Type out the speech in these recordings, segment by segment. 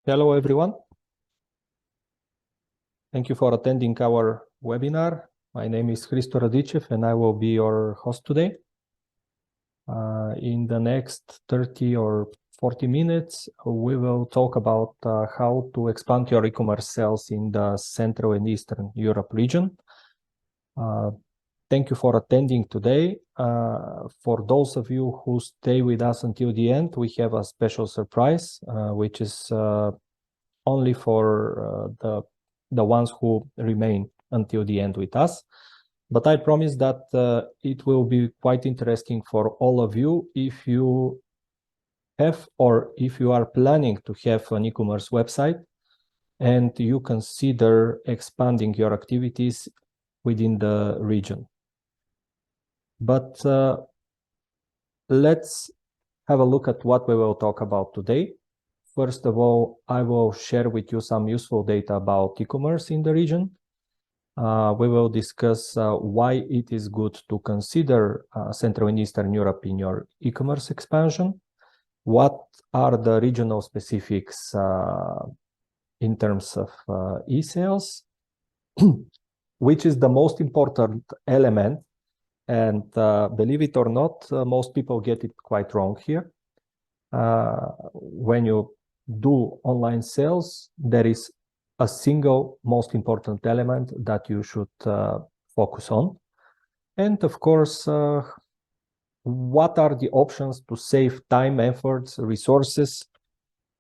Hello, everyone. Thank you for attending our webinar. My name is Hristo Radicev, and I will be your host today. In the next 30 or 40 minutes, we will talk about how to expand your e-commerce sales in the Central and Eastern Europe region. Thank you for attending today. For those of you who stay with us until the end, we have a special surprise, which is only for the ones who remain until the end with us. But I promise that it will be quite interesting for all of you if you have or if you are planning to have an e-commerce website and you consider expanding your activities within the region. But let's have a look at what we will talk about today. First of all, I will share with you some useful data about e-commerce in the region. We will discuss why it is good to consider Central and Eastern Europe in your e-commerce expansion. What are the regional specifics in terms of e-sales? Which is the most important element? And believe it or not, most people get it quite wrong here. When you do online sales, there is a single most important element that you should focus on. And of course, what are the options to save time, efforts, resources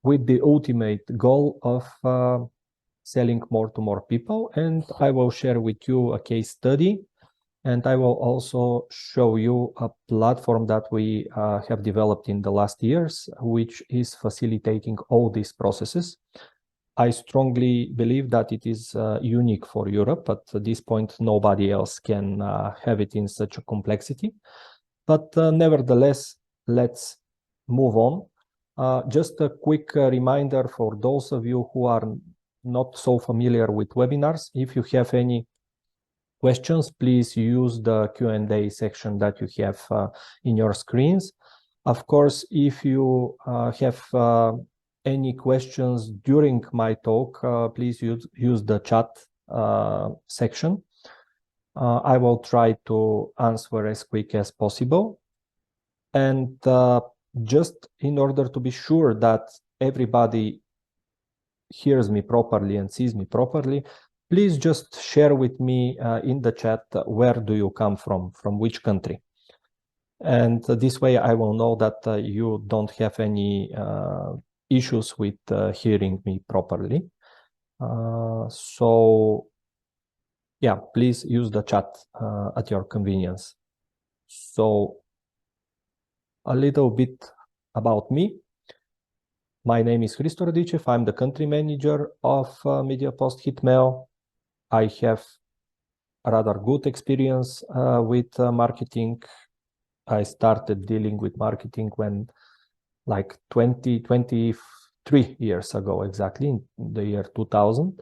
with the ultimate goal of selling more to more people? And I will share with you a case study. And I will also show you a platform that we have developed in the last years, which is facilitating all these processes. I strongly believe that it is unique for Europe. At this point, nobody else can have it in such a complexity. But nevertheless, let's move on. Just a quick reminder for those of you who are not so familiar with webinars. If you have any questions, please use the Q&A section that you have in your screens. Of course, if you have any questions during my talk, please use the chat section. I will try to answer as quick as possible. And just in order to be sure that everybody hears me properly and sees me properly, please just share with me in the chat where do you come from which country. And this way I will know that you don't have any issues with hearing me properly. So yeah, please use the chat at your convenience. So a little bit about me. My name is Hristo Radicev. I'm the country manager of MediaPost Hitmail. I have a rather good experience with marketing. I started dealing with marketing when like 23 years ago, exactly, in the year 2000.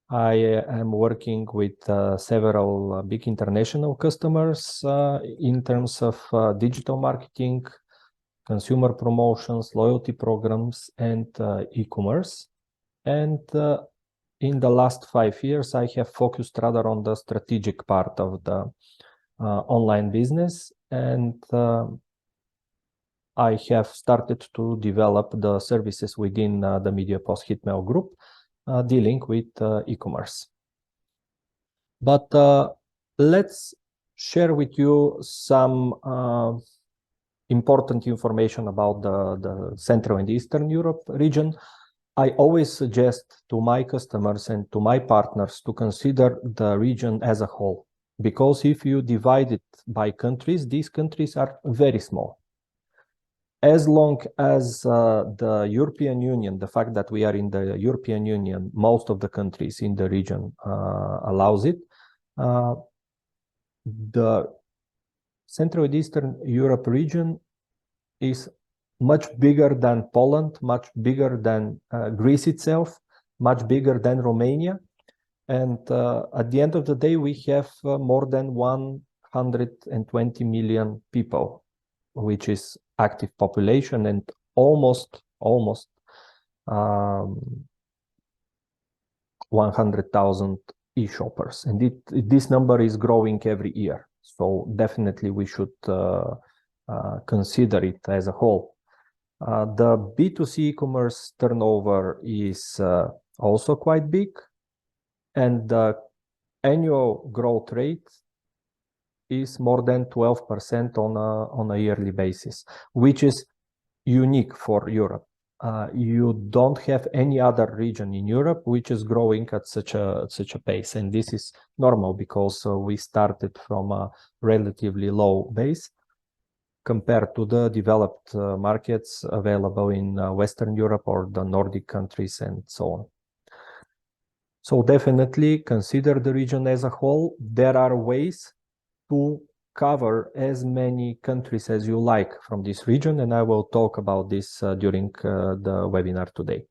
I am working with several big international customers in terms of digital marketing, consumer promotions, loyalty programs, and e-commerce. And in the last 5 years, I have focused rather on the strategic part of the online business, and I have started to develop the services within the MediaPost Hitmail group, dealing with e-commerce. But let's share with you some important information about the Central and Eastern Europe region. I always suggest to my customers and to my partners to consider the region as a whole, because if you divide it by countries, these countries are very small. As long as the European Union, the fact that we are in the European Union, most of the countries in the region allows it, the Central and Eastern Europe region is much bigger than Poland, much bigger than Greece itself, much bigger than Romania. And at the end of the day, we have more than 120 million people, which is active population, and almost 100,000 e-shoppers, and this number is growing every year. So definitely we should consider it as a whole. The B2C e-commerce turnover is also quite big, and the annual growth rate is more than 12% on a yearly basis, which is unique for Europe. You don't have any other region in Europe which is growing at such a pace, and this is normal because we started from a relatively low base compared to the developed markets available in Western Europe or the Nordic countries and so on. So definitely consider the region as a whole. There are ways to cover as many countries as you like from this region, and I will talk about this during the webinar today.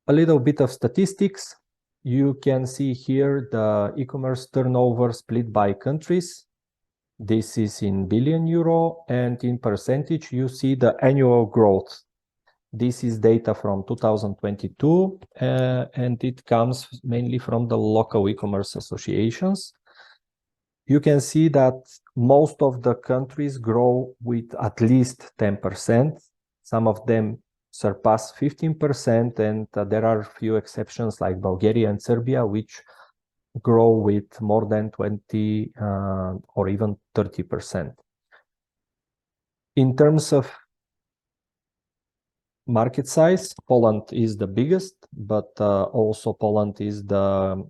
A little bit of statistics. You can see here the e-commerce turnover split by countries. This is in billion euro, and in percentage you see the annual growth. This is data from 2022, and it comes mainly from the local e-commerce associations. You can see that most of the countries grow with at least 10%. Some of them surpass 15%, and there are few exceptions like Bulgaria and Serbia, which grow with more than 20 or even 30%. In terms of market size, Poland is the biggest, but also Poland is the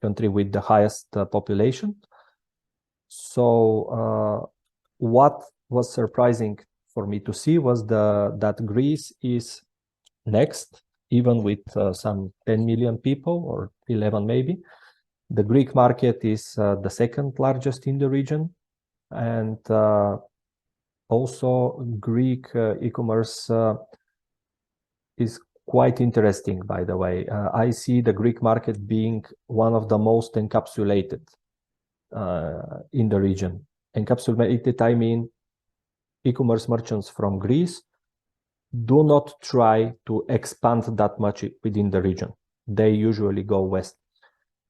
country with the highest population. So what was surprising for me to see was that Greece is next, even with some 10 million people or 11 maybe. The Greek market is the second largest in the region, and also Greek e-commerce is quite interesting, by the way. I see the Greek market being one of the most encapsulated in the region. Encapsulated, I mean e-commerce merchants from Greece do not try to expand that much within the region. They usually go west.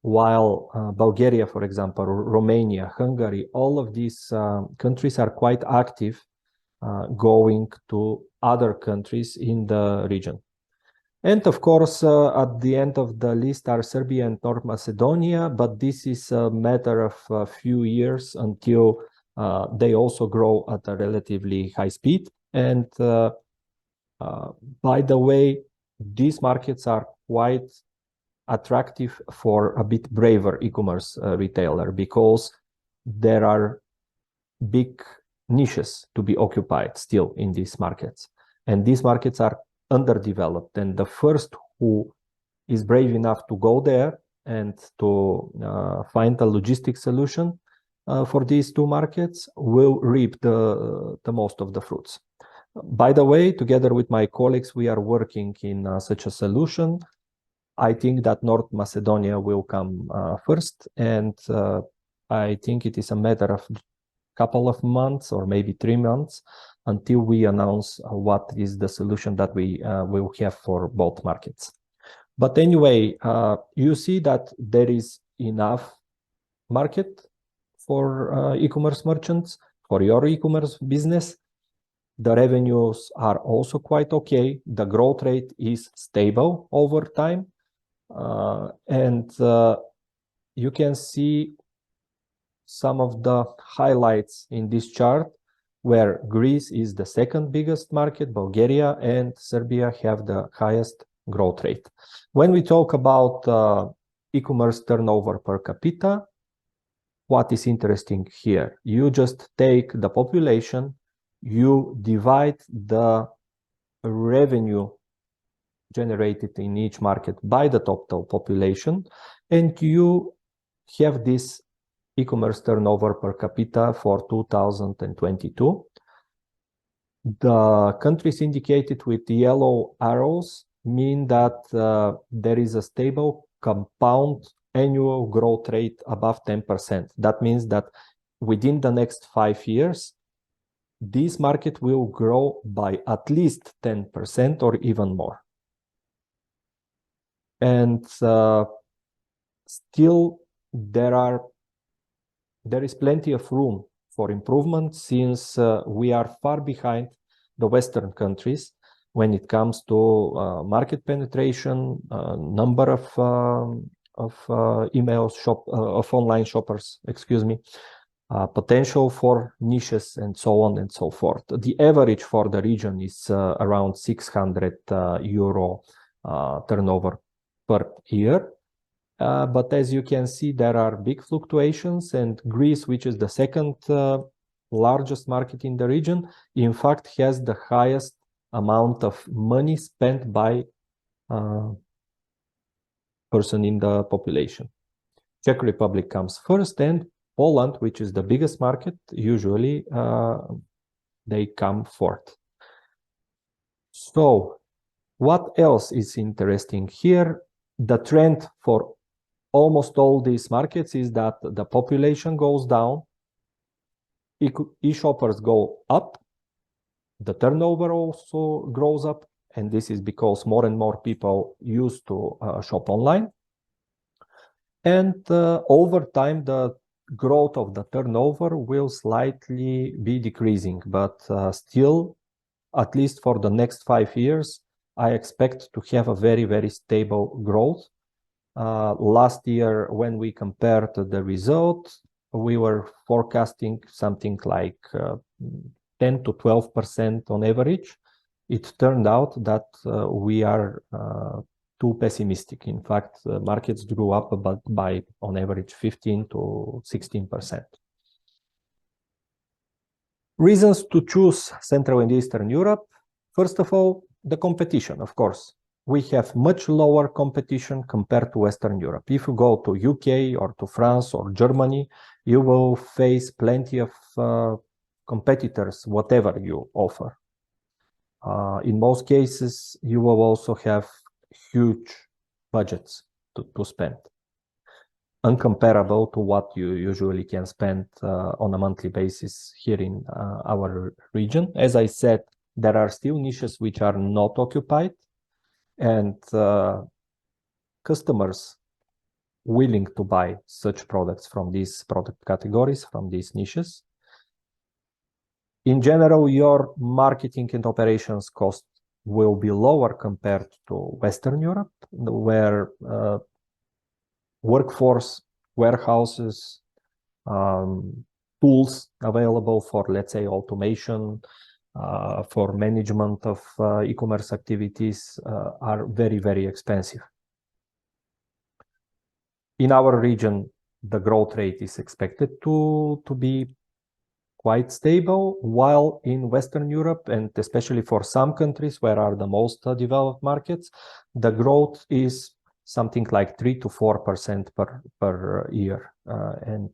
While Bulgaria, for example, Romania, Hungary, all of these countries are quite active going to other countries in the region. And of course, at the end of the list are Serbia and North Macedonia, but this is a matter of a few years until they also grow at a relatively high speed. And by the way, these markets are quite attractive for a bit braver e-commerce retailer, because there are big niches to be occupied still in these markets, and these markets are underdeveloped, and the first who is brave enough to go there and to find a logistic solution for these two markets will reap the most of the fruits. By the way, together with my colleagues, we are working in such a solution. I think that North Macedonia will come first, and I think it is a matter of couple of months or maybe 3 months until we announce what is the solution that we will have for both markets. But anyway, you see that there is enough market for e-commerce merchants, for your e-commerce business. The revenues are also quite okay. The growth rate is stable over time. And you can see some of the highlights in this chart, where Greece is the second biggest market, Bulgaria and Serbia have the highest growth rate. When we talk about e-commerce turnover per capita, what is interesting here? You just take the population, you divide the revenue generated in each market by the total population, and you have this e-commerce turnover per capita for 2022. The countries indicated with the yellow arrows mean that there is a stable compound annual growth rate above 10%. That means that within the next 5 years, this market will grow by at least 10% or even more. And still there is plenty of room for improvement, since we are far behind the Western countries when it comes to market penetration, number of of online shoppers, excuse me, potential for niches, and so on and so forth. The average for the region is around 600 euro turnover per year. But as you can see, there are big fluctuations, and Greece, which is the second largest market in the region, in fact has the highest amount of money spent by person in the population. Czech Republic comes first, and Poland, which is the biggest market, usually they come fourth. So what else is interesting here? The trend for almost all these markets is that the population goes down, e-shoppers go up, the turnover also grows up, and this is because more and more people used to shop online. And over time, the growth of the turnover will slightly be decreasing, but still, at least for the next 5 years, I expect to have a very, very stable growth. Last year, when we compared the result, we were forecasting something like 10 to 12% on average. It turned out that we are too pessimistic. In fact, markets grew up by on average 15 to 16%. Reasons to choose Central and Eastern Europe. First of all, the competition, of course. We have much lower competition compared to Western Europe. If you go to UK or to France or Germany, you will face plenty of competitors, whatever you offer. In most cases, you will also have huge budgets to spend, uncomparable to what you usually can spend on a monthly basis here in our region. As I said, there are still niches which are not occupied, and customers willing to buy such products from these product categories, from these niches. In general, your marketing and operations cost will be lower compared to Western Europe, where workforce, warehouses, tools available for, let's say, automation, for management of e-commerce activities are very, very expensive. In our region, the growth rate is expected to be quite stable, while in Western Europe, and especially for some countries where are the most developed markets, the growth is something like 3 to 4% per year. And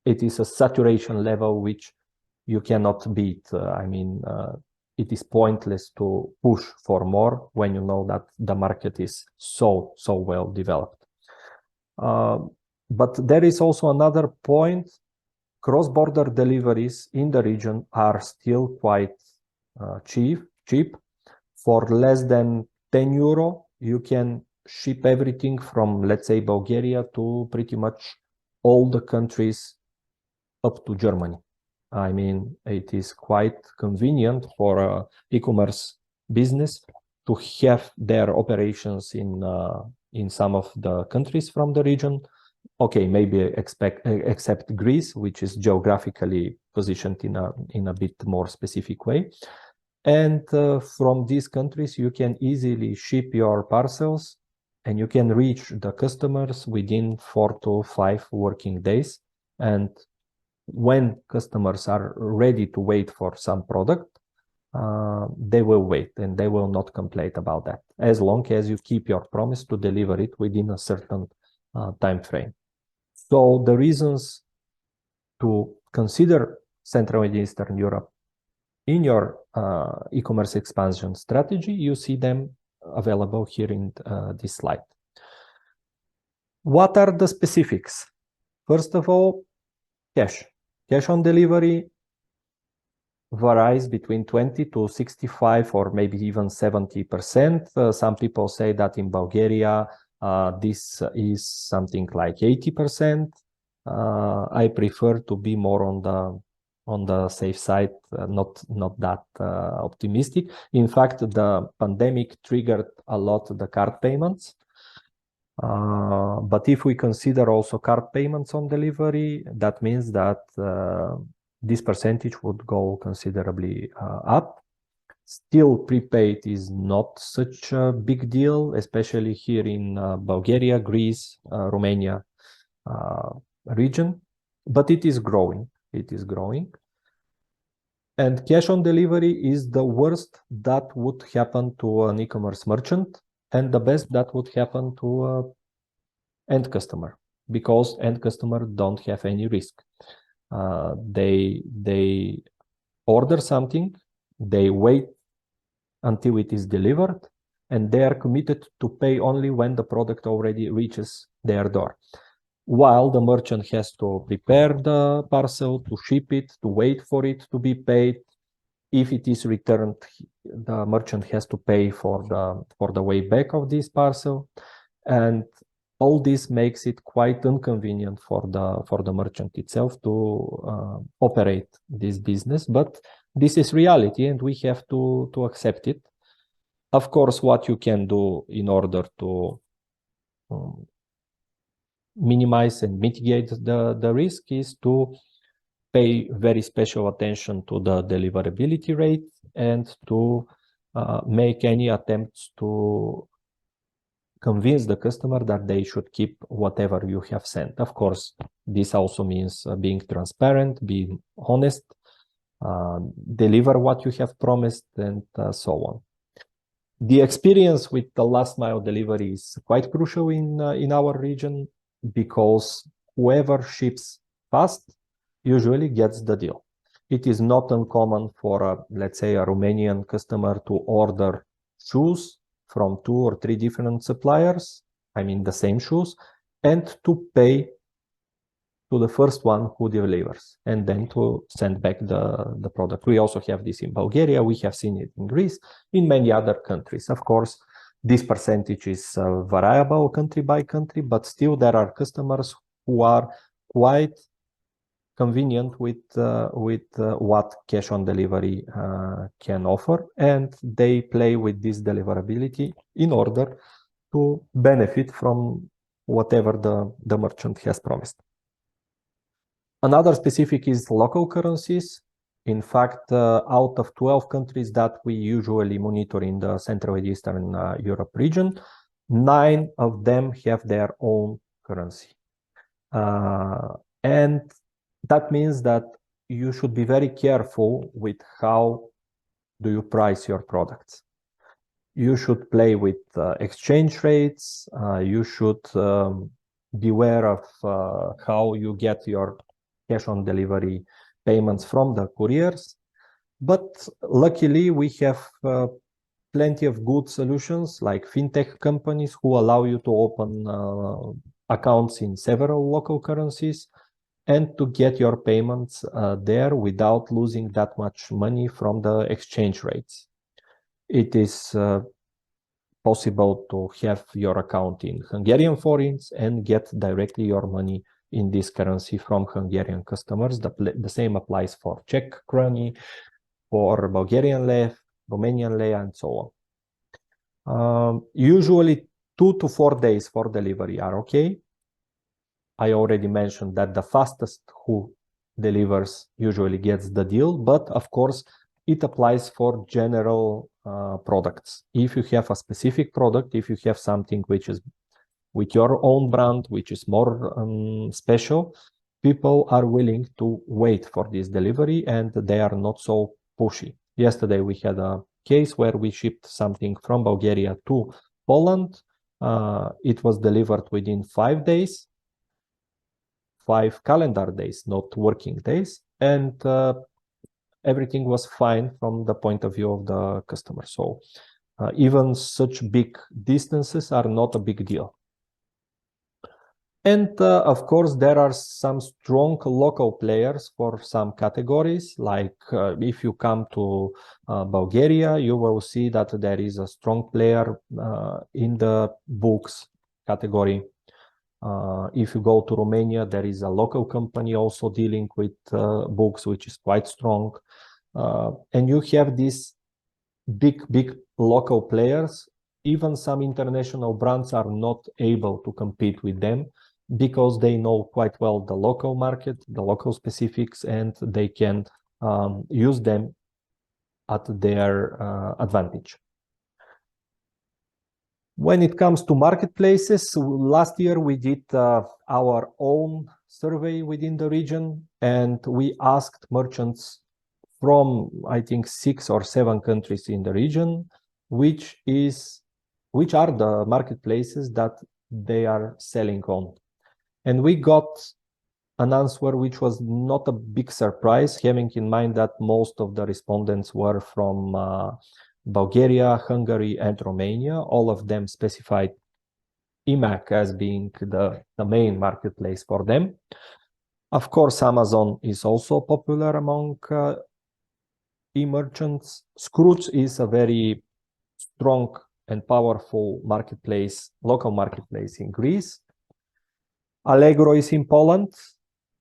it is a saturation level which you cannot beat. I mean, it is pointless to push for more when you know that the market is so well developed. But there is also another point. Cross-border deliveries in the region are still quite cheap. For less than 10 euro, you can ship everything from, let's say, Bulgaria to pretty much all the countries up to Germany. I mean, it is quite convenient for an e-commerce business to have their operations in some of the countries from the region. Okay, maybe except Greece, which is geographically positioned in a bit more specific way. And from these countries, you can easily ship your parcels, and you can reach the customers within 4 to 5 working days. And when customers are ready to wait for some product, they will wait, and they will not complain about that, as long as you keep your promise to deliver it within a certain time frame. So the reasons to consider Central and Eastern Europe in your e-commerce expansion strategy, you see them available here in this slide. What are the specifics? First of all, cash. Cash on delivery varies between 20 to 65 or maybe even 70%. Some people say that in Bulgaria, this is something like 80%. I prefer to be more on the safe side, not that optimistic. In fact, the pandemic triggered a lot the card payments. But if we consider also card payments on delivery, that means that this percentage would go considerably up. Still, prepaid is not such a big deal, especially here in Bulgaria, Greece, Romania region, but it is growing. It is growing. And cash on delivery is the worst that would happen to an e-commerce merchant, and the best that would happen to end customer, because end customer don't have any risk. They order something, they wait until it is delivered, and they are committed to pay only when the product already reaches their door. While the merchant has to prepare the parcel, to ship it, to wait for it to be paid. If it is returned, the merchant has to pay for the way back of this parcel. And all this makes it quite inconvenient for the merchant itself to operate this business, but this is reality and we have to accept it. Of course, what you can do in order to minimize and mitigate the risk is to pay very special attention to the deliverability rate and to make any attempts to convince the customer that they should keep whatever you have sent. Of course, this also means being transparent, being honest, deliver what you have promised, and so on. The experience with the last mile delivery is quite crucial in our region, because whoever ships fast usually gets the deal. It is not uncommon for, let's say, a Romanian customer to order shoes from 2 or 3 different suppliers, I mean the same shoes, and to pay to the first one who delivers, and then to send back the product. We also have this in Bulgaria, we have seen it in Greece, in many other countries. Of course, this percentage is variable country by country, but still there are customers who are quite convenient with what cash on delivery can offer, and they play with this deliverability in order to benefit from whatever the merchant has promised. Another specific is local currencies. In fact, out of 12 countries that we usually monitor in the Central and Eastern Europe region, 9 of them have their own currency. And that means that you should be very careful with how do you price your products. You should play with exchange rates. You should beware of how you get your cash on delivery payments from the couriers. But luckily, we have plenty of good solutions like fintech companies who allow you to open accounts in several local currencies and to get your payments there without losing that much money from the exchange rates. It is possible to have your account in Hungarian forints and get directly your money in this currency from Hungarian customers. The same applies for Czech krony, for Bulgarian lev, Romanian lei, and so on. Usually 2 to 4 days for delivery are okay. I already mentioned that the fastest who delivers usually gets the deal, but of course it applies for general products. If you have a specific product, if you have something which is with your own brand, which is more special, people are willing to wait for this delivery and they are not so pushy. Yesterday we had a case where we shipped something from Bulgaria to Poland. It was delivered within 5 days, 5 calendar days, not working days, and everything was fine from the point of view of the customer. So even such big distances are not a big deal. And of course, there are some strong local players for some categories. Like if you come to Bulgaria, you will see that there is a strong player in the books category. If you go to Romania, there is a local company also dealing with books, which is quite strong. And you have these big local players. Even some international brands are not able to compete with them because they know quite well the local market, the local specifics, and they can use them at their advantage. When it comes to marketplaces, last year we did our own survey within the region, and we asked merchants from, I think, 6 or 7 countries in the region, which are the marketplaces that they are selling on. And we got an answer which was not a big surprise, having in mind that most of the respondents were from Bulgaria, Hungary, and Romania. All of them specified eMAG as being the main marketplace for them. Of course, Amazon is also popular among e-merchants. Scrooge is a very strong and powerful marketplace, local marketplace in Greece. Allegro is in Poland,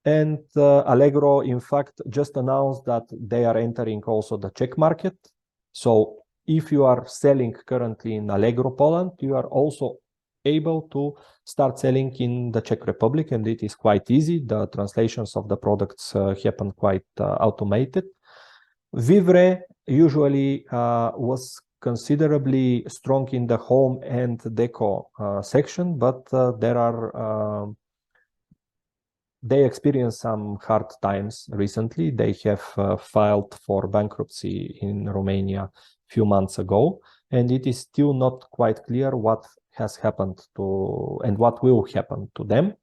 and Allegro, in fact, just announced that they are entering also the Czech market. So if you are selling currently in Allegro Poland, you are also able to start selling in the Czech Republic, and it is quite easy. The translations of the products happen quite automated. Vivre usually was considerably strong in the home and deco section, but they experienced some hard times recently. They have filed for bankruptcy in Romania a few months ago, and it is still not quite clear what has happened to and what will happen to them.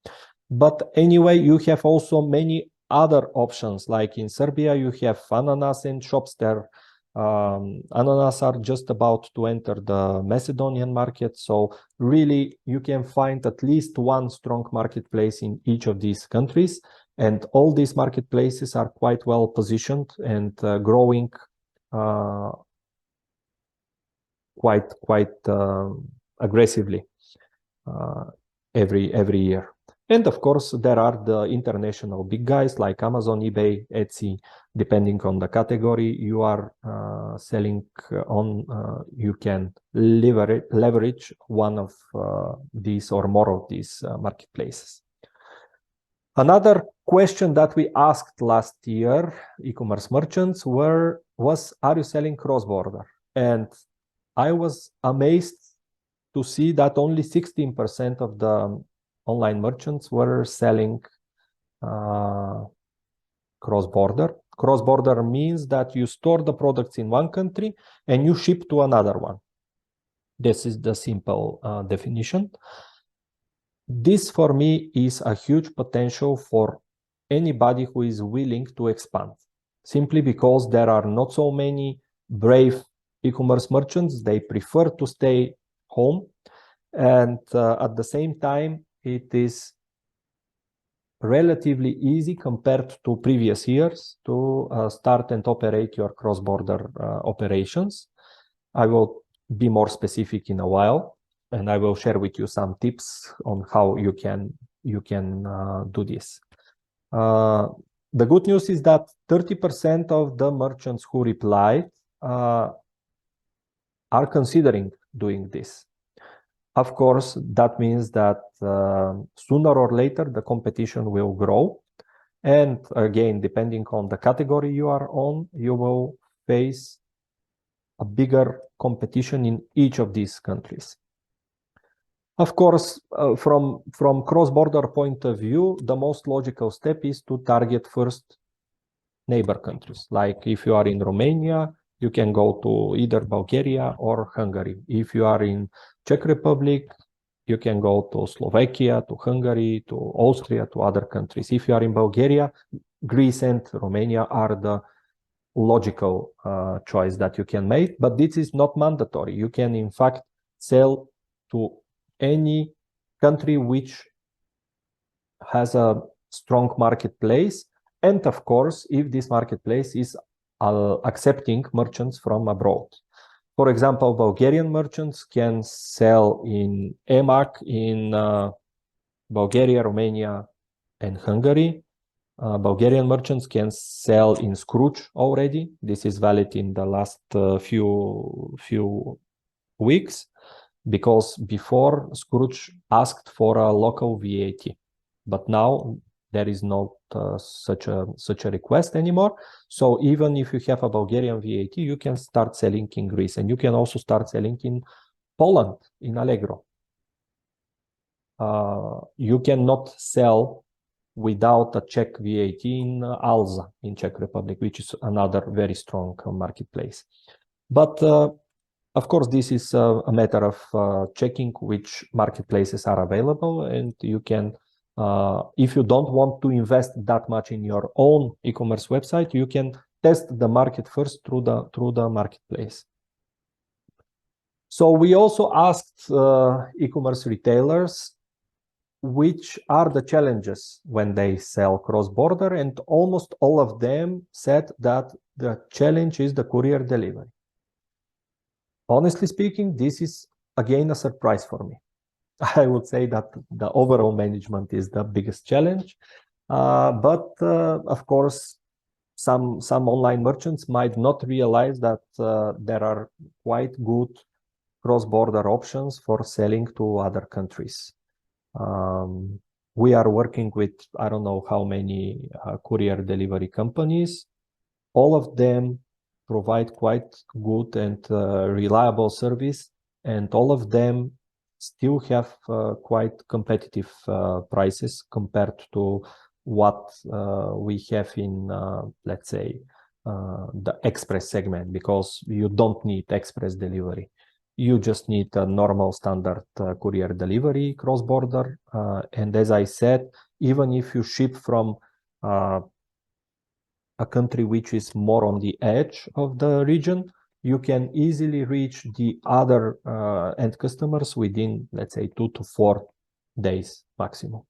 But anyway, you have also many other options, like in Serbia, you have Ananas and shops there. Ananas are just about to enter the Macedonian market. So really, you can find at least one strong marketplace in each of these countries. And all these marketplaces are quite well positioned and growing quite aggressively every year. And of course, there are the international big guys like Amazon, eBay, Etsy. Depending on the category you are selling on, you can leverage one of these or more of these marketplaces. Another question that we asked last year, e-commerce merchants, was, are you selling cross-border? And I was amazed to see that only 16% of the online merchants were selling cross-border. Cross-border means that you store the products in one country and you ship to another one. This is the simple definition. This, for me, is a huge potential for anybody who is willing to expand, simply because there are not so many brave e-commerce merchants. They prefer to stay home, and at the same time, it is relatively easy compared to previous years to start and operate your cross-border operations. I will be more specific in a while, and I will share with you some tips on how you can do this. The good news is that 30% of the merchants who replied are considering doing this. Of course, that means that sooner or later the competition will grow. And again, depending on the category you are on, you will face a bigger competition in each of these countries. Of course, from cross-border point of view, the most logical step is to target first neighbor countries. Like if you are in Romania, you can go to either Bulgaria or Hungary. If you are in Czech Republic, you can go to Slovakia, to Hungary, to Austria, to other countries. If you are in Bulgaria, Greece and Romania are the logical choice that you can make, but this is not mandatory. You can, in fact, sell to any country which has a strong marketplace, and of course, if this marketplace is accepting merchants from abroad. For example, Bulgarian merchants can sell in EMAG in Bulgaria, Romania, and Hungary. Bulgarian merchants can sell in Scrooge already. This is valid in the last few weeks, because before Scrooge asked for a local VAT, but now there is not such a request anymore. So even if you have a Bulgarian VAT, you can start selling in Greece, and you can also start selling in Poland in Allegro. You cannot sell without a Czech VAT in Alza in Czech Republic, which is another very strong marketplace. But of course, this is a matter of checking which marketplaces are available, and you can, if you don't want to invest that much in your own e-commerce website, you can test the market first through the marketplace. So we also asked e-commerce retailers which are the challenges when they sell cross-border, and almost all of them said that the challenge is the courier delivery. Honestly speaking, this is again a surprise for me. I would say that the overall management is the biggest challenge, but of course, some online merchants might not realize that there are quite good cross-border options for selling to other countries. We are working with, I don't know how many courier delivery companies. All of them provide quite good and reliable service, and all of them still have quite competitive prices compared to what we have in, let's say, the express segment, because you don't need express delivery. You just need a normal standard courier delivery cross-border. And as I said, even if you ship from a country which is more on the edge of the region, you can easily reach the other end customers within, let's say, 2 to 4 days maximum.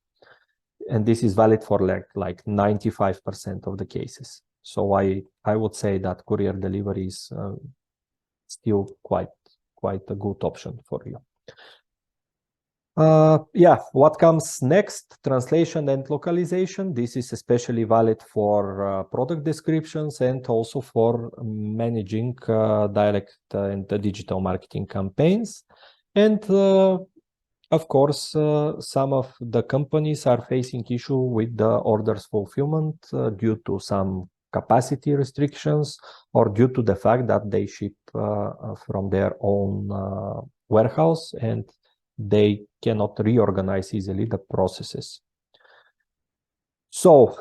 And this is valid for like 95% of the cases. So I would say that courier delivery is still quite a good option for you. Yeah, what comes next? Translation and localization. This is especially valid for product descriptions and also for managing direct and digital marketing campaigns. And of course, some of the companies are facing issue with the orders fulfillment due to some capacity restrictions, or due to the fact that they ship from their own warehouse and they cannot reorganize easily the processes. So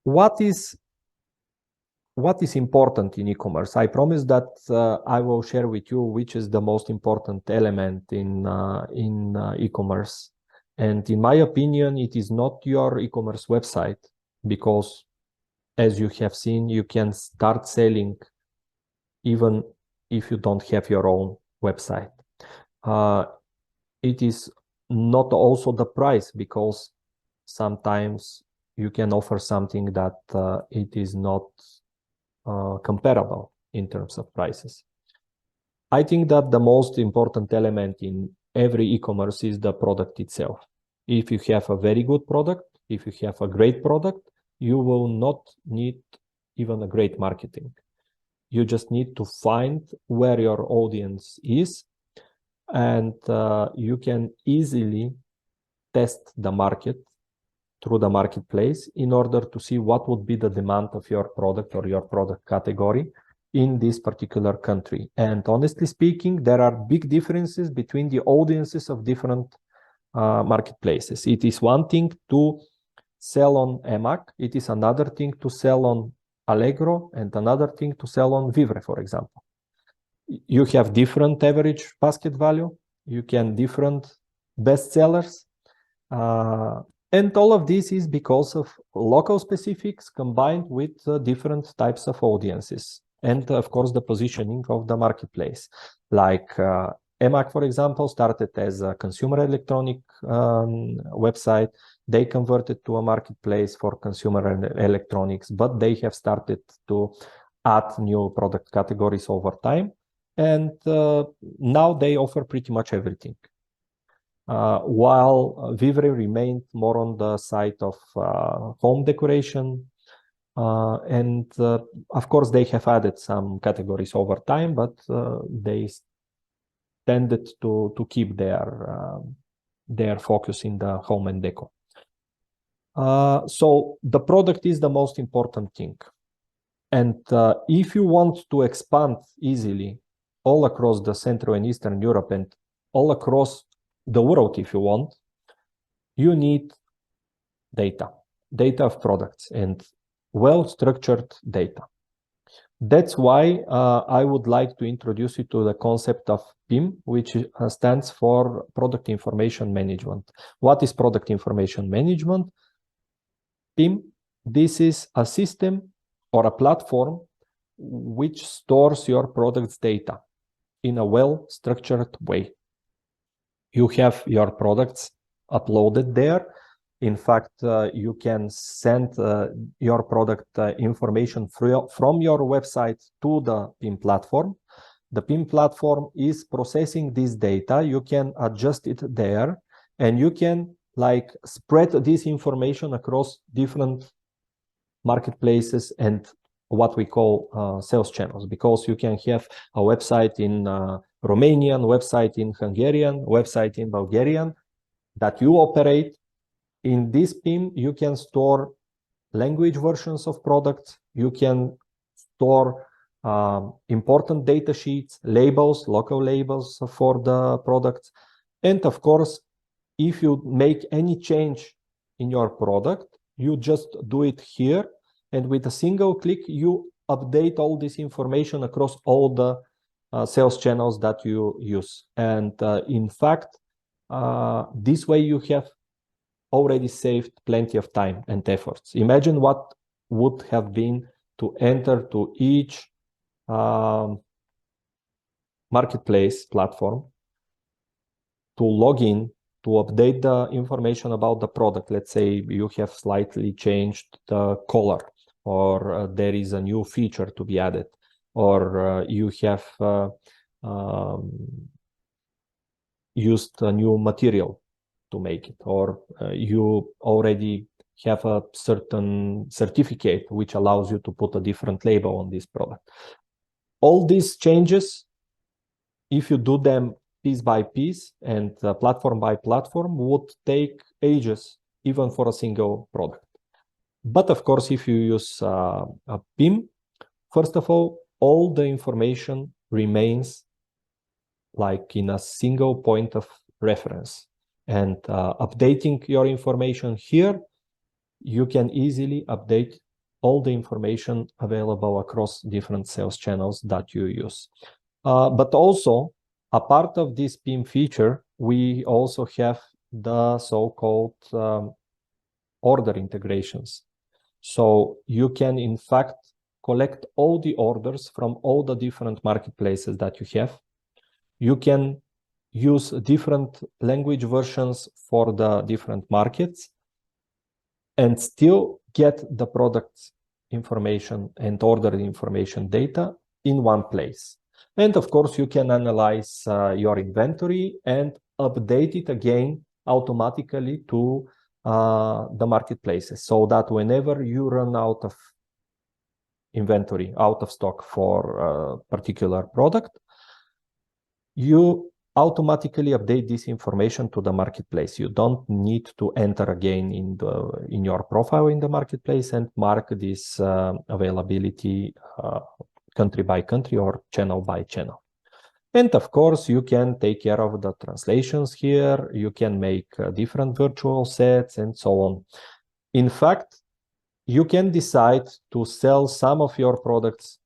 what is important in e-commerce? I promise that I will share with you which is the most important element in e-commerce. And in my opinion, it is not your e-commerce website, because as you have seen, you can start selling even if you don't have your own website. It is not also the price, because sometimes you can offer something that it is not comparable in terms of prices. I think that the most important element in every e-commerce is the product itself. If you have a very good product, if you have a great product, you will not need even a great marketing. You just need to find where your audience is, and you can easily test the market through the marketplace in order to see what would be the demand of your product or your product category in this particular country. And honestly speaking, there are big differences between the audiences of different marketplaces. It is one thing to sell on EMAG, it is another thing to sell on Allegro, and another thing to sell on Vivre, for example. You have different average basket value, you can different bestsellers, and all of this is because of local specifics combined with different types of audiences, and of course the positioning of the marketplace. Like EMAG, for example, started as a consumer electronic website. They converted to a marketplace for consumer electronics, but they have started to add new product categories over time. And now they offer pretty much everything. While Vivre remained more on the side of home decoration. And of course, they have added some categories over time, but they tended to keep their focus in the home and deco. So the product is the most important thing. And if you want to expand easily all across the Central and Eastern Europe and all across the world, if you want, you need data of products and well-structured data. That's why I would like to introduce you to the concept of PIM, which stands for Product Information Management. What is Product Information Management? PIM, this is a system or a platform which stores your product's data in a well-structured way. You have your products uploaded there. In fact, you can send your product information from your website to the PIM platform. The PIM platform is processing this data. You can adjust it there, and you can spread this information across different marketplaces and what we call sales channels, because you can have a website in Romanian, website in Hungarian, website in Bulgarian that you operate. In this PIM, you can store language versions of products. You can store important data sheets, labels, local labels for the products. And of course, if you make any change in your product, you just do it here. And with a single click, you update all this information across all the sales channels that you use. And in fact, this way you have already saved plenty of time and efforts. Imagine what would have been to enter to each marketplace platform, to log in, to update the information about the product. Let's say you have slightly changed the color, or there is a new feature to be added, or you have used a new material to make it, or you already have a certain certificate which allows you to put a different label on this product. All these changes, if you do them piece by piece and platform by platform, would take ages, even for a single product. But of course, if you use a PIM, first of all the information remains like in a single point of reference. And updating your information here, you can easily update all the information available across different sales channels that you use. But also, a part of this PIM feature, we also have the so-called order integrations. So you can, in fact, collect all the orders from all the different marketplaces that you have. You can use different language versions for the different markets and still get the product information and order information data in one place. And of course, you can analyze your inventory and update it again automatically to the marketplaces, so that whenever you run out of inventory, out of stock for a particular product, you automatically update this information to the marketplace. You don't need to enter again in your profile in the marketplace and mark this availability country by country or channel by channel. And of course, you can take care of the translations here. You can make different virtual sets and so on. In fact, you can decide to sell some of your products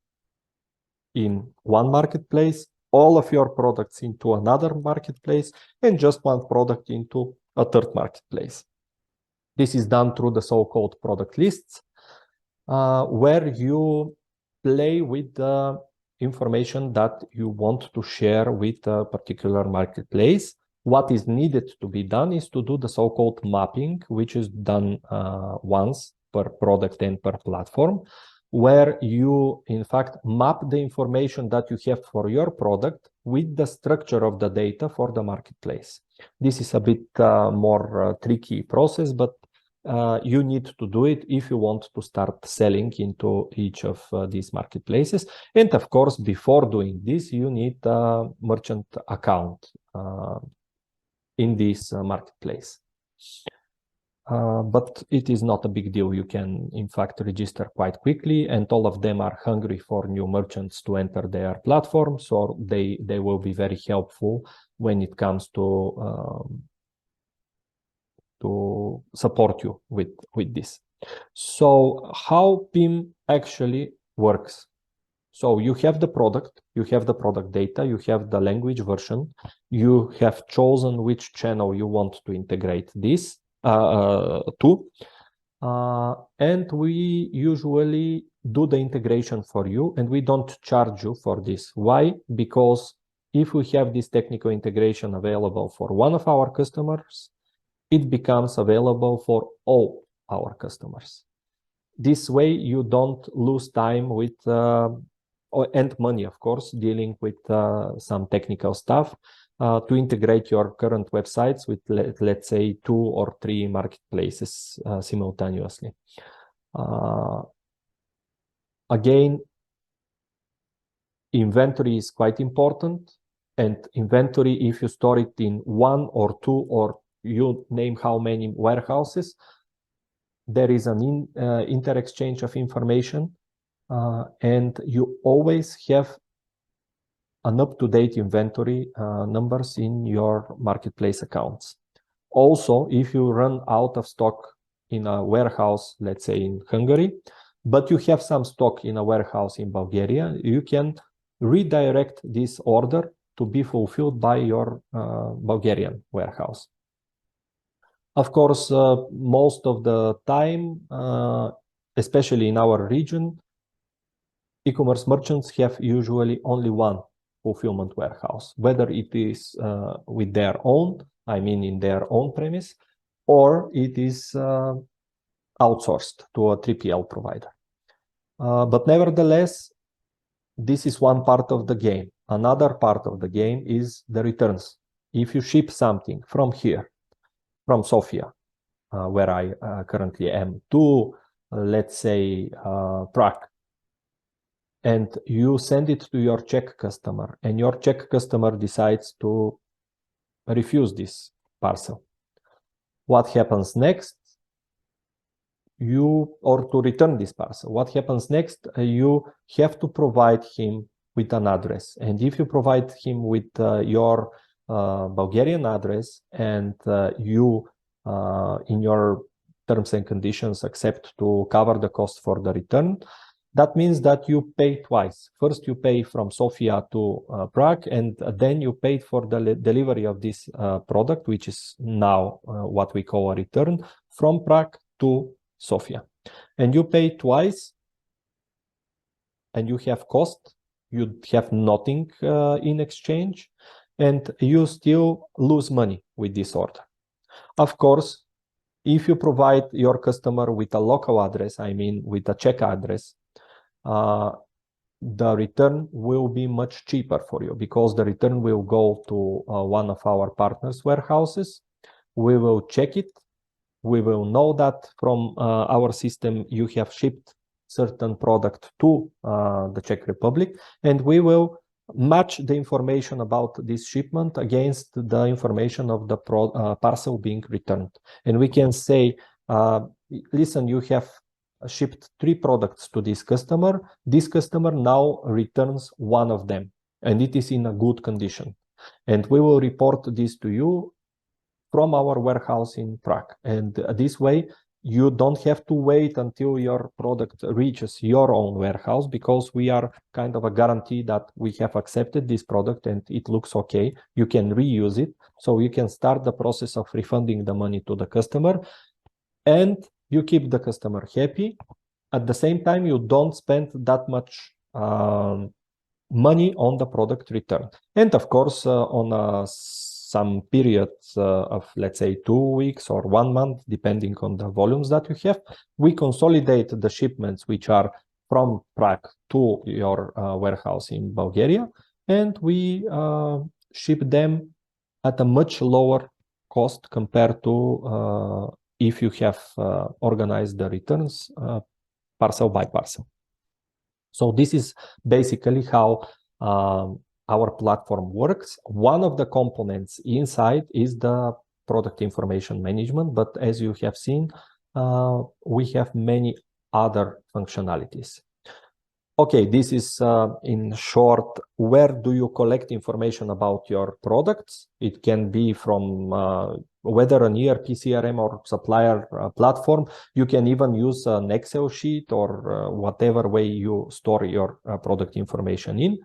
in one marketplace, all of your products into another marketplace, and just one product into a third marketplace. This is done through the so-called product lists, where you play with the information that you want to share with a particular marketplace. What is needed to be done is to do the so-called mapping, which is done once per product and per platform, where you, in fact, map the information that you have for your product with the structure of the data for the marketplace. This is a bit more tricky process, but you need to do it if you want to start selling into each of these marketplaces. And of course, before doing this, you need a merchant account in this marketplace. But it is not a big deal. You can, in fact, register quite quickly, and all of them are hungry for new merchants to enter their platform. So they will be very helpful when it comes to support you with this. So how PIM actually works? So you have the product data, you have the language version, you have chosen which channel you want to integrate this to, and we usually do the integration for you, and we don't charge you for this. Why? Because if we have this technical integration available for one of our customers, it becomes available for all our customers. This way, you don't lose time with and money, of course, dealing with some technical stuff to integrate your current websites with, let's say, 2 or 3 marketplaces simultaneously. Again, inventory is quite important, and inventory, if you store it in 1 or 2 or you name how many warehouses, there is an inter-exchange of information, and you always have an up-to-date inventory numbers in your marketplace accounts. Also, if you run out of stock in a warehouse, let's say in Hungary, but you have some stock in a warehouse in Bulgaria, you can redirect this order to be fulfilled by your Bulgarian warehouse. Of course, most of the time, especially in our region, e-commerce merchants have usually only one fulfillment warehouse, whether it is with their own, I mean in their own premise, or it is outsourced to a 3PL provider. But nevertheless, this is one part of the game. Another part of the game is the returns. If you ship something from here, from Sofia, where I currently am, to, let's say, Prague, and you send it to your Czech customer, and your Czech customer decides to refuse this parcel. What happens next? Or to return this parcel. What happens next? You have to provide him with an address. And if you provide him with your Bulgarian address, and you, in your terms and conditions, accept to cover the cost for the return, that means that you pay twice. First, you pay from Sofia to Prague, and then you paid for the delivery of this product, which is now what we call a return, from Prague to Sofia. And you pay twice, and you have cost, you have nothing in exchange, and you still lose money with this order. Of course, if you provide your customer with a local address, I mean with a Czech address, the return will be much cheaper for you, because the return will go to one of our partners' warehouses. We will check it. We will know that from our system you have shipped certain product to the Czech Republic, and we will match the information about this shipment against the information of the parcel being returned. And we can say, listen, you have shipped 3 products to this customer. This customer now returns one of them, and it is in a good condition. And we will report this to you from our warehouse in Prague. And this way, you don't have to wait until your product reaches your own warehouse, because we are kind of a guarantee that we have accepted this product and it looks okay. You can reuse it. So you can start the process of refunding the money to the customer, and you keep the customer happy. At the same time, you don't spend that much money on the product return. And of course, on some period of, let's say, 2 weeks or 1 month, depending on the volumes that you have, we consolidate the shipments which are from Prague to your warehouse in Bulgaria, and we ship them at a much lower cost compared to if you have organized the returns parcel by parcel. So this is basically how our platform works. One of the components inside is the product information management, but as you have seen, we have many other functionalities. Okay, this is in short, where do you collect information about your products? It can be from whether an ERP, CRM, or supplier platform. You can even use an Excel sheet or whatever way you store your product information in.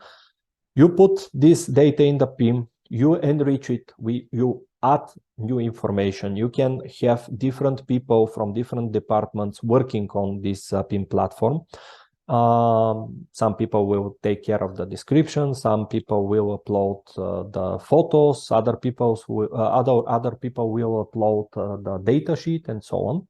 You put this data in the PIM, you enrich it, you add new information. You can have different people from different departments working on this PIM platform. Some people will take care of the description, some people will upload the photos, other people will upload the data sheet, and so on.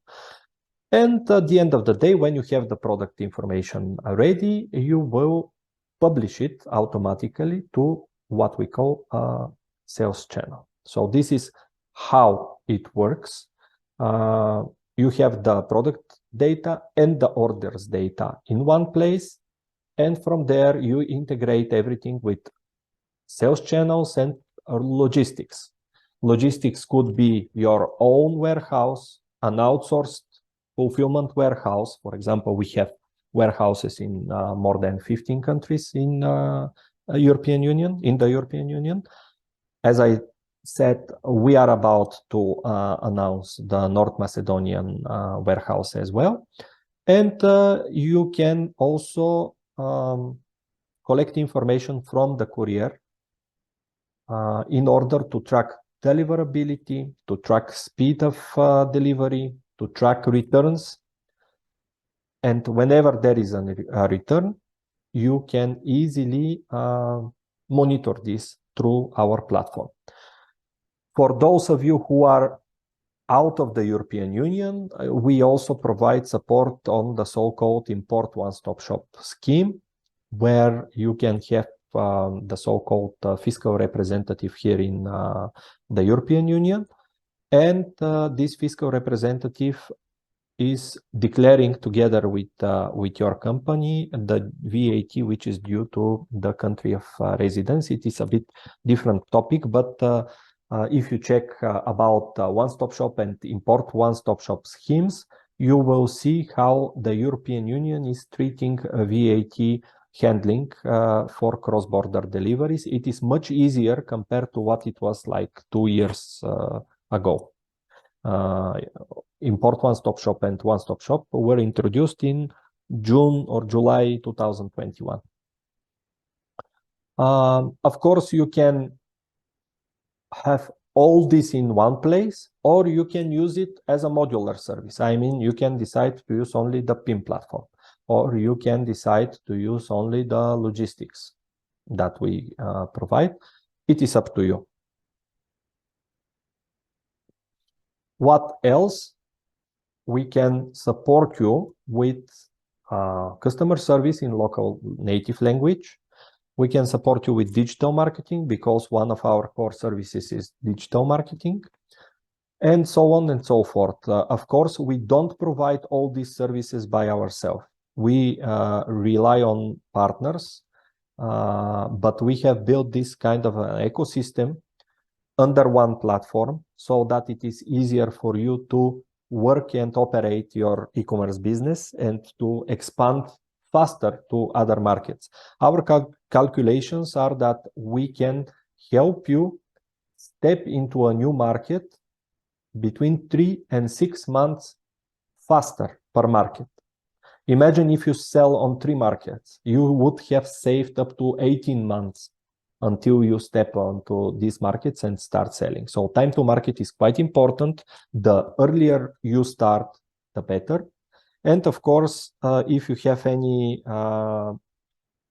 And at the end of the day, when you have the product information ready, you will publish it automatically to what we call a sales channel. So this is how it works. You have the product data and the orders data in one place, and from there you integrate everything with sales channels and logistics. Logistics could be your own warehouse, an outsourced fulfillment warehouse. For example, we have warehouses in more than 15 countries in the European Union. As I said, we are about to announce the North Macedonian warehouse as well. And you can also collect information from the courier in order to track deliverability, to track speed of delivery, to track returns. And whenever there is a return, you can easily monitor this through our platform. For those of you who are out of the European Union, we also provide support on the so-called import one-stop shop scheme, where you can have the so-called fiscal representative here in the European Union. And this fiscal representative is declaring together with your company the VAT which is due to the country of residence. It is a bit different topic, but if you check about one-stop shop and import one-stop shop schemes, you will see how the European Union is treating VAT handling for cross-border deliveries. It is much easier compared to what it was like 2 years ago. Import one-stop shop and one-stop shop were introduced in June or July 2021. Of course, you can have all this in one place, or you can use it as a modular service. I mean, you can decide to use only the PIM platform, or you can decide to use only the logistics that we provide. It is up to you. What else? We can support you with customer service in local native language. We can support you with digital marketing, because one of our core services is digital marketing, and so on and so forth. Of course, we don't provide all these services by ourselves. We rely on partners, but we have built this kind of an ecosystem under one platform so that it is easier for you to work and operate your e-commerce business and to expand faster to other markets. Our calculations are that we can help you step into a new market between 3 and 6 months faster per market. Imagine if you sell on 3 markets, you would have saved up to 18 months until you step onto these markets and start selling. So time to market is quite important. The earlier you start, the better. And of course, if you have any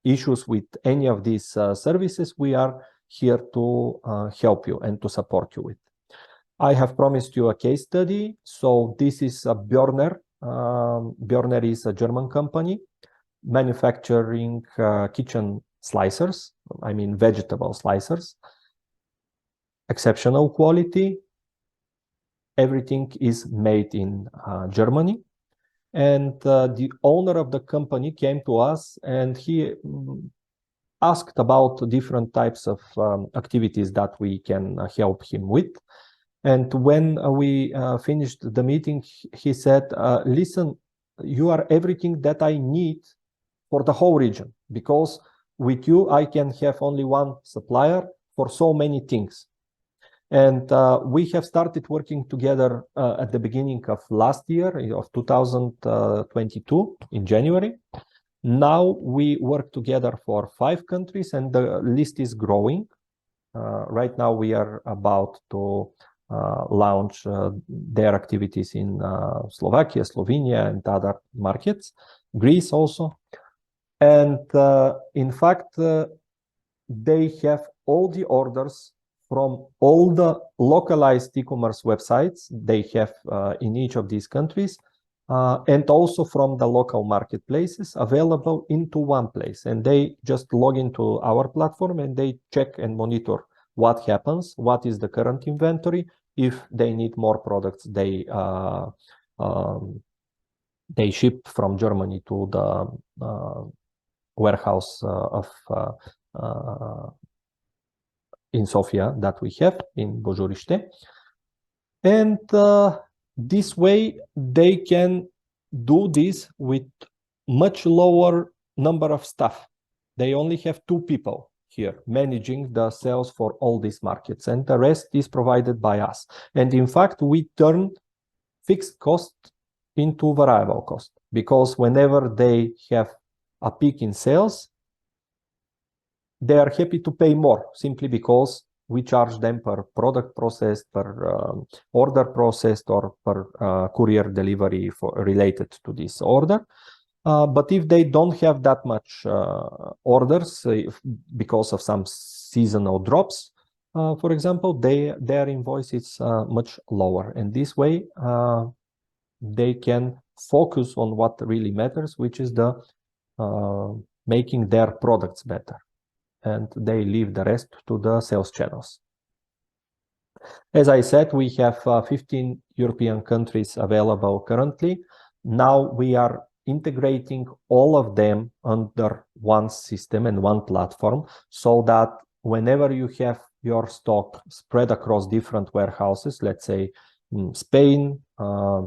issues with any of these services, we are here to help you and to support you with. I have promised you a case study. So this is a Björner. Björner is a German company manufacturing kitchen slicers, I mean vegetable slicers. Exceptional quality. Everything is made in Germany. And the owner of the company came to us and he asked about different types of activities that we can help him with. And when we finished the meeting, he said, listen, you are everything that I need for the whole region, because with you, I can have only one supplier for so many things. And we have started working together at the beginning of last year, of 2022, in January. Now we work together for 5 countries and the list is growing. Right now we are about to launch their activities in Slovakia, Slovenia, and other markets, Greece also. And in fact, they have all the orders from all the localized e-commerce websites they have in each of these countries, and also from the local marketplaces available into one place. And they just log into our platform and they check and monitor what happens, what is the current inventory. If they need more products, they ship from Germany to the warehouse in Sofia that we have in Bojuriște. And this way they can do this with much lower number of staff. They only have 2 people here managing the sales for all these markets, and the rest is provided by us. And in fact, we turn fixed cost into variable cost, because whenever they have a peak in sales, they are happy to pay more, simply because we charge them per product processed, per order processed, or per courier delivery related to this order. But if they don't have that much orders because of some seasonal drops, for example, their invoice is much lower. And this way, they can focus on what really matters, which is the making their products better. And they leave the rest to the sales channels. As I said, we have 15 European countries available currently. Now we are integrating all of them under one system and one platform, so that whenever you have your stock spread across different warehouses, let's say Spain,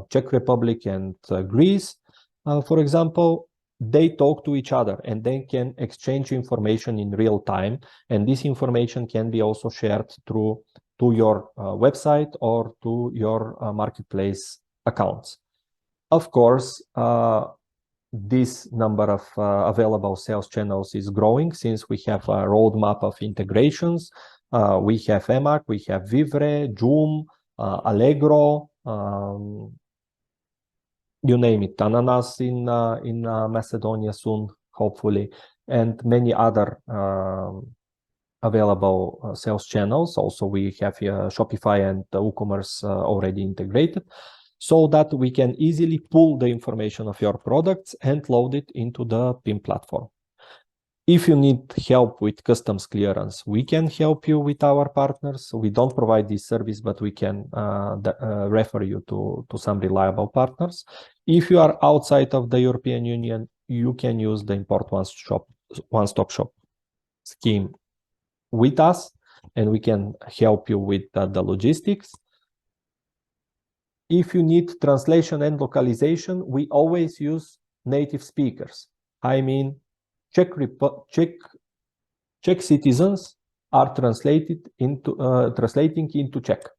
Czech Republic, and Greece, for example, they talk to each other and they can exchange information in real time. And this information can be also shared to your website or to your marketplace accounts. Of course, this number of available sales channels is growing, since we have a roadmap of integrations. We have EMAC, we have Vivre, Joom, Allegro, you name it, Ananas in Macedonia soon, hopefully, and many other available sales channels. Also, we have Shopify and WooCommerce already integrated, so that we can easily pull the information of your products and load it into the PIM platform. If you need help with customs clearance, we can help you with our partners. We don't provide this service, but we can refer you to some reliable partners. If you are outside of the European Union, you can use the Import One-Stop Shop scheme with us, and we can help you with the logistics. If you need translation and localization, we always use native speakers. I mean, Czech citizens are translating into Czech.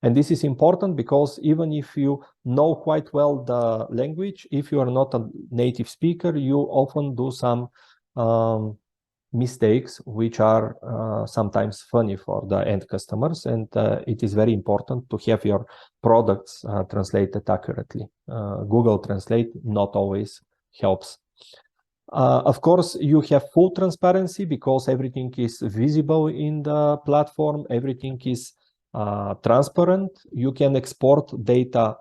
And this is important because even if you know quite well the language, if you are not a native speaker, you often do some mistakes, which are sometimes funny for the end customers. And it is very important to have your products translated accurately. Google Translate not always helps. Of course, you have full transparency because everything is visible in the platform. Everything is transparent. You can export data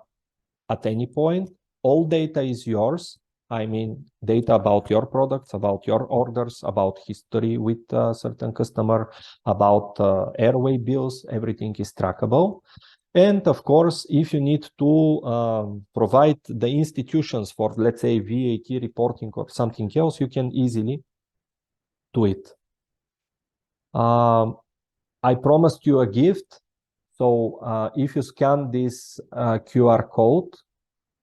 at any point. All data is yours. I mean, data about your products, about your orders, about history with a certain customer, about airway bills, everything is trackable. And of course, if you need to provide the institutions for, let's say, VAT reporting or something else, you can easily do it. I promised you a gift. So if you scan this QR code,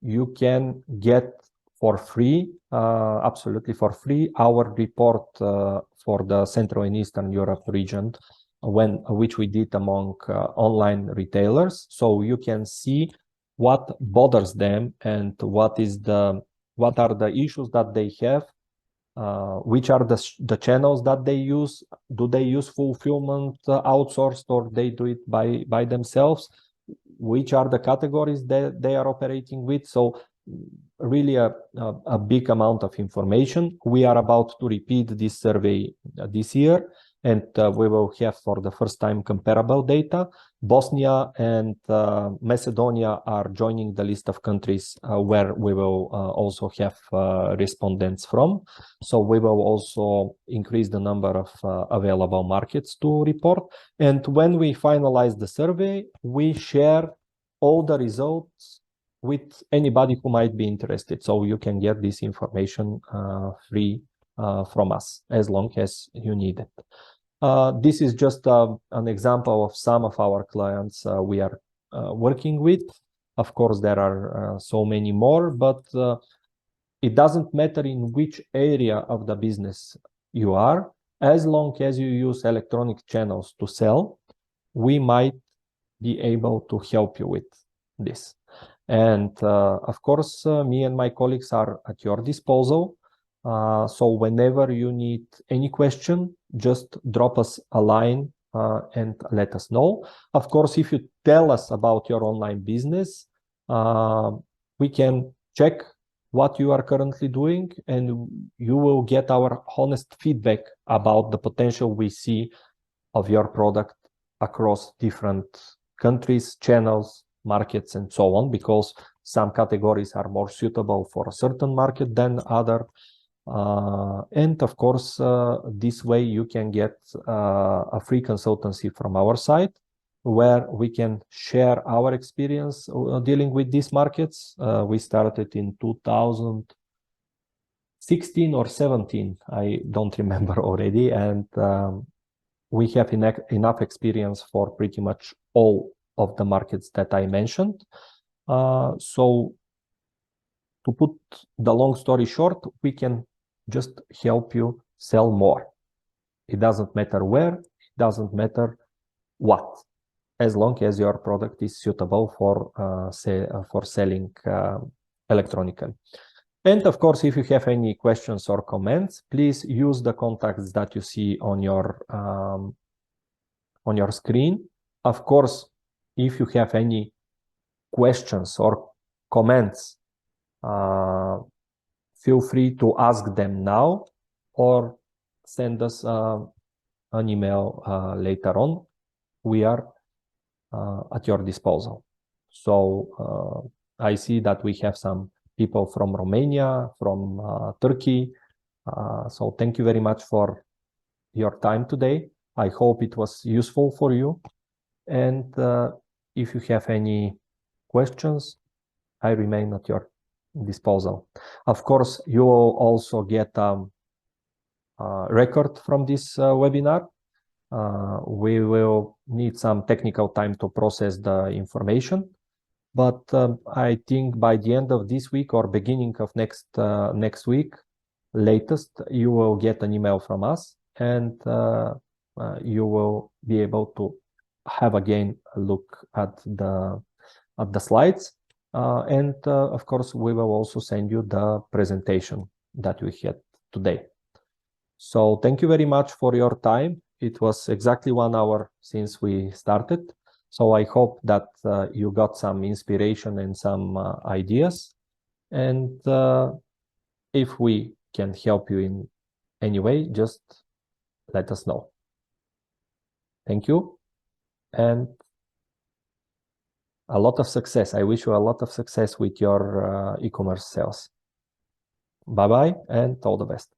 you can get for free, absolutely for free, our report for the Central and Eastern Europe region, which we did among online retailers. So you can see what bothers them and what are the issues that they have, which are the channels that they use. Do they use fulfillment outsourced, or they do it by themselves? Which are the categories that they are operating with? So really a big amount of information. We are about to repeat this survey this year, and we will have for the first time comparable data. Bosnia and Macedonia are joining the list of countries where we will also have respondents from. So we will also increase the number of available markets to report. And when we finalize the survey, we share all the results with anybody who might be interested. So you can get this information free from us as long as you need it. This is just an example of some of our clients we are working with. Of course, there are so many more, but it doesn't matter in which area of the business you are. As long as you use electronic channels to sell, we might be able to help you with this. And of course, me and my colleagues are at your disposal. So whenever you need any question, just drop us a line and let us know. Of course, if you tell us about your online business, we can check what you are currently doing, and you will get our honest feedback about the potential we see of your product across different countries, channels, markets, and so on, because some categories are more suitable for a certain market than other. And of course, this way you can get a free consultancy from our side, where we can share our experience dealing with these markets. We started in 2016 or 17, I don't remember already, and we have enough experience for pretty much all of the markets that I mentioned. So to put the long story short, we can just help you sell more. It doesn't matter where, it doesn't matter what, as long as your product is suitable for selling electronically. And of course, if you have any questions or comments, please use the contacts that you see on your screen. Of course, if you have any questions or comments, feel free to ask them now or send us an email later on. We are at your disposal. So I see that we have some people from Romania, from Turkey. So thank you very much for your time today. I hope it was useful for you. And if you have any questions, I remain at your disposal. Of course, you will also get a record from this webinar. We will need some technical time to process the information, but I think by the end of this week or beginning of next week, latest, you will get an email from us, and you will be able to have again a look at the slides, and of course we will also send you the presentation that we had today. So thank you very much for your time. It was exactly 1 hour since we started, so I hope that you got some inspiration and some ideas, and if we can help you in any way, just let us know. Thank you, and a lot of success. I wish you a lot of success with your e-commerce sales. Bye-bye, and all the best.